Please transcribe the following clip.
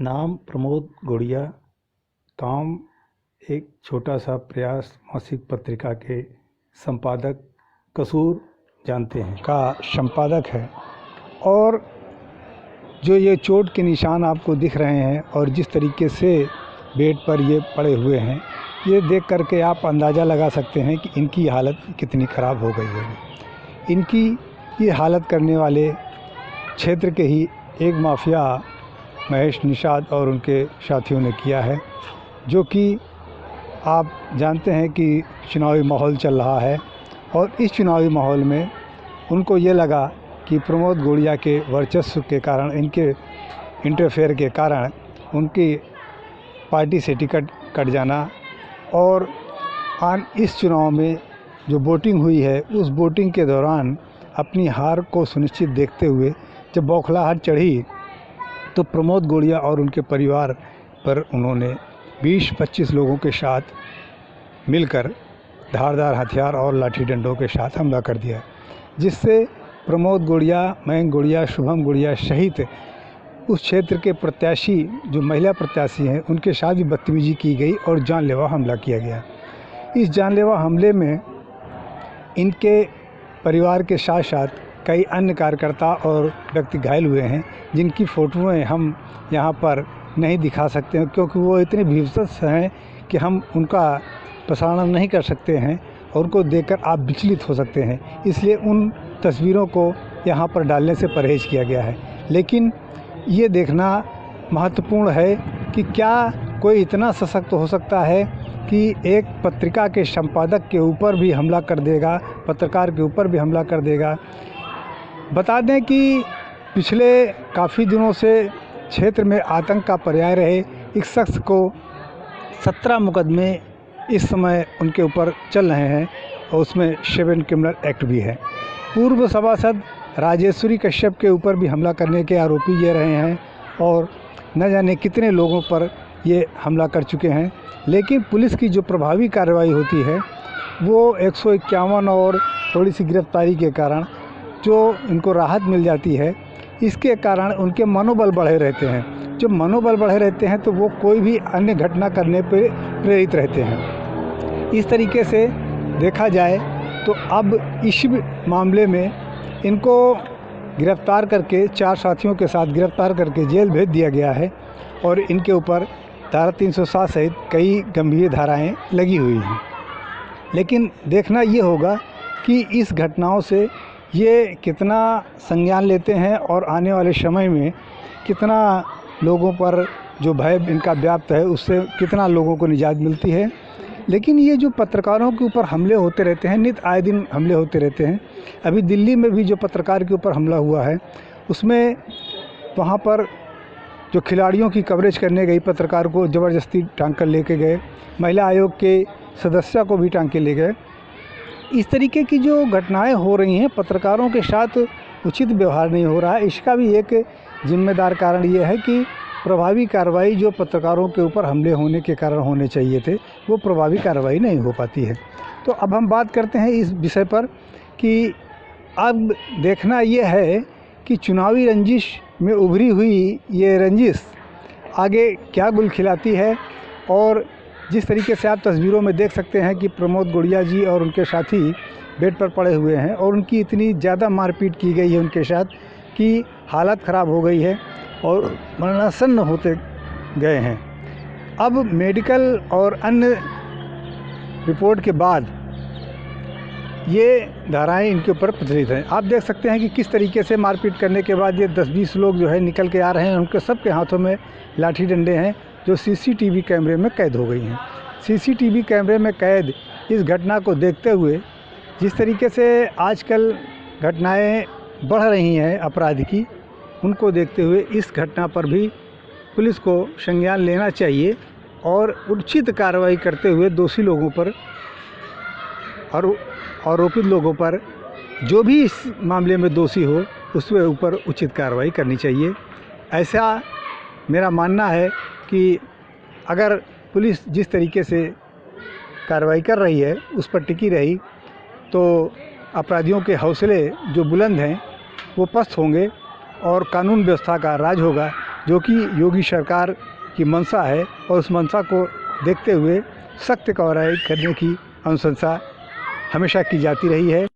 नाम प्रमोद गुड़िया। काम एक छोटा सा प्रयास मासिक पत्रिका के संपादक कसूर जानते हैं का संपादक है। और जो ये चोट के निशान आपको दिख रहे हैं और जिस तरीके से बेड पर ये पड़े हुए हैं, ये देख करके आप अंदाज़ा लगा सकते हैं कि इनकी हालत कितनी ख़राब हो गई होगी। इनकी ये हालत करने वाले क्षेत्र के ही एक माफिया महेश निषाद और उनके साथियों ने किया है, जो कि आप जानते हैं कि चुनावी माहौल चल रहा है और इस चुनावी माहौल में उनको ये लगा कि प्रमोद गुड़िया के वर्चस्व के कारण, इनके इंटरफेयर के कारण उनकी पार्टी से टिकट कट जाना और इस चुनाव में जो वोटिंग हुई है उस वोटिंग के दौरान अपनी हार को सुनिश्चित देखते हुए जब बौखलाहट चढ़ी तो प्रमोद गुड़िया और उनके परिवार पर उन्होंने 20-25 लोगों के साथ मिलकर धारदार हथियार और लाठी डंडों के साथ हमला कर दिया, जिससे प्रमोद गुड़िया, मयंक गुड़िया, शुभम गुड़िया सहित उस क्षेत्र के प्रत्याशी जो महिला प्रत्याशी हैं उनके साथ भी बदतमीजी की गई और जानलेवा हमला किया गया। इस जानलेवा हमले में इनके परिवार के साथ साथ कई अन्य कार्यकर्ता और व्यक्ति घायल हुए हैं, जिनकी फ़ोटोएं हम यहाँ पर नहीं दिखा सकते हैं क्योंकि वो इतने भीभत्स हैं कि हम उनका प्रसारण नहीं कर सकते हैं और उनको देखकर आप विचलित हो सकते हैं। इसलिए उन तस्वीरों को यहाँ पर डालने से परहेज़ किया गया है। लेकिन ये देखना महत्वपूर्ण है कि क्या कोई इतना सशक्त हो सकता है कि एक पत्रिका के संपादक के ऊपर भी हमला कर देगा, पत्रकार के ऊपर भी हमला कर देगा। बता दें कि पिछले काफ़ी दिनों से क्षेत्र में आतंक का पर्याय रहे एक शख्स को 17 मुकदमे इस समय उनके ऊपर चल रहे हैं और उसमें 7 क्रिमिनल एक्ट भी है। पूर्व सभासद राजेश्वरी कश्यप के ऊपर भी हमला करने के आरोपी ये रहे हैं और न जाने कितने लोगों पर ये हमला कर चुके हैं। लेकिन पुलिस की जो प्रभावी कार्रवाई होती है वो 151 और थोड़ी सी गिरफ्तारी के कारण जो इनको राहत मिल जाती है, इसके कारण उनके मनोबल बढ़े रहते हैं। जब मनोबल बढ़े रहते हैं तो वो कोई भी अन्य घटना करने पर प्रेरित रहते हैं। इस तरीके से देखा जाए तो अब इस मामले में इनको गिरफ़्तार करके 4 साथियों के साथ गिरफ़्तार करके जेल भेज दिया गया है और इनके ऊपर धारा 307 सहित कई गंभीर धाराएं लगी हुई हैं। लेकिन देखना ये होगा कि इस घटनाओं से ये कितना संज्ञान लेते हैं और आने वाले समय में कितना लोगों पर जो भय इनका व्याप्त है उससे कितना लोगों को निजात मिलती है। लेकिन ये जो पत्रकारों के ऊपर हमले होते रहते हैं, नित आए दिन हमले होते रहते हैं। अभी दिल्ली में भी जो पत्रकार के ऊपर हमला हुआ है उसमें वहाँ पर जो खिलाड़ियों की कवरेज करने गई पत्रकार को ज़बरदस्ती टांग कर लेके गए, महिला आयोग के सदस्य को भी टांग के ले गए। इस तरीके की जो घटनाएं हो रही हैं, पत्रकारों के साथ उचित व्यवहार नहीं हो रहा है। इसका भी एक जिम्मेदार कारण ये है कि प्रभावी कार्रवाई जो पत्रकारों के ऊपर हमले होने के कारण होने चाहिए थे वो प्रभावी कार्रवाई नहीं हो पाती है। तो अब हम बात करते हैं इस विषय पर कि अब देखना ये है कि चुनावी रंजिश में उभरी हुई ये रंजिश आगे क्या गुल खिलाती है। और जिस तरीके से आप तस्वीरों में देख सकते हैं कि प्रमोद गुड़िया जी और उनके साथी बेड पर पड़े हुए हैं और उनकी इतनी ज़्यादा मारपीट की गई है उनके साथ कि हालत ख़राब हो गई है और मरणासन्न होते गए हैं। अब मेडिकल और अन्य रिपोर्ट के बाद ये धाराएं इनके ऊपर प्रचलित हैं। आप देख सकते हैं कि किस तरीके से मारपीट करने के बाद ये 10-20 लोग जो है निकल के आ रहे हैं। उनके सबके हाथों में लाठी डंडे हैं जो सीसीटीवी कैमरे में कैद हो गई हैं। सीसीटीवी कैमरे में कैद इस घटना को देखते हुए जिस तरीके से आजकल घटनाएं बढ़ रही हैं अपराध की, उनको देखते हुए इस घटना पर भी पुलिस को संज्ञान लेना चाहिए और उचित कार्रवाई करते हुए दोषी लोगों पर और आरोपित लोगों पर, जो भी इस मामले में दोषी हो उसके ऊपर उचित कार्रवाई करनी चाहिए। ऐसा मेरा मानना है कि अगर पुलिस जिस तरीके से कार्रवाई कर रही है उस पर टिकी रही तो अपराधियों के हौसले जो बुलंद हैं वो पस्त होंगे और कानून व्यवस्था का राज होगा। जो कि योगी सरकार की मंशा है, और उस मंशा को देखते हुए सख्त कार्रवाई करने की अनुशंसा हमेशा की जाती रही है।